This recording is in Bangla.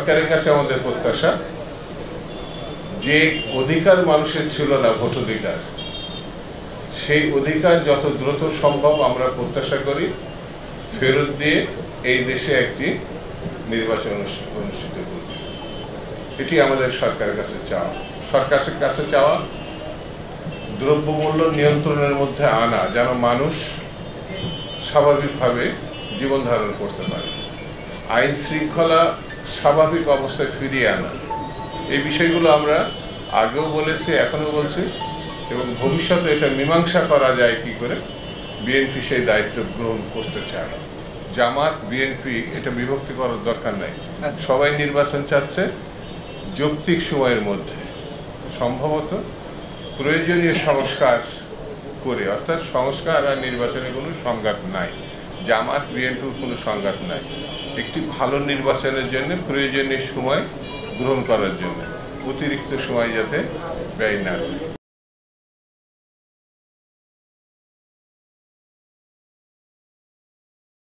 সরকারের কাছে আমাদের প্রত্যাশা যে অধিকার মানুষের ছিল না, ভোট অধিকার, সেই অধিকার যত দ্রুত সম্ভব আমরা প্রত্যাশা করি ফেরত দিয়ে এই দেশে একটি নির্বাচন অনুষ্ঠিত করবে। এটি আমাদের সরকারের কাছে চাওয়া। সরকারের কাছে চাওয়া দ্রব্যমূল্য নিয়ন্ত্রণের মধ্যে আনা, যেন মানুষ স্বাভাবিকভাবে জীবন ধারণ করতে পারে, আইন শৃঙ্খলা স্বাভাবিক অবস্থায় ফিরিয়ে আনা। এই বিষয়গুলো আমরা আগেও বলেছি, এখনো বলছি, এবং ভবিষ্যতে এটা মীমাংসা করা যায় কি করে, বিএনপি সেই দায়িত্ব গ্রহণ করতে চায়। জামাত বিএনপি এটা বিভক্তি করার দরকার নাই, সবাই নির্বাচন চাচ্ছে যৌক্তিক সময়ের মধ্যে, সম্ভবত প্রয়োজনীয় সংস্কার করে, অর্থাৎ সংস্কার আর নির্বাচনে কোনো সংঘাত নাই, জামাত বিএনপির কোনো সংঘাত নাই, একটি ভালো নির্বাচনের জন্য প্রয়োজনীয় সময় গ্রহণ করার জন্য অতিরিক্ত সময় যাতে ব্যয় না করে।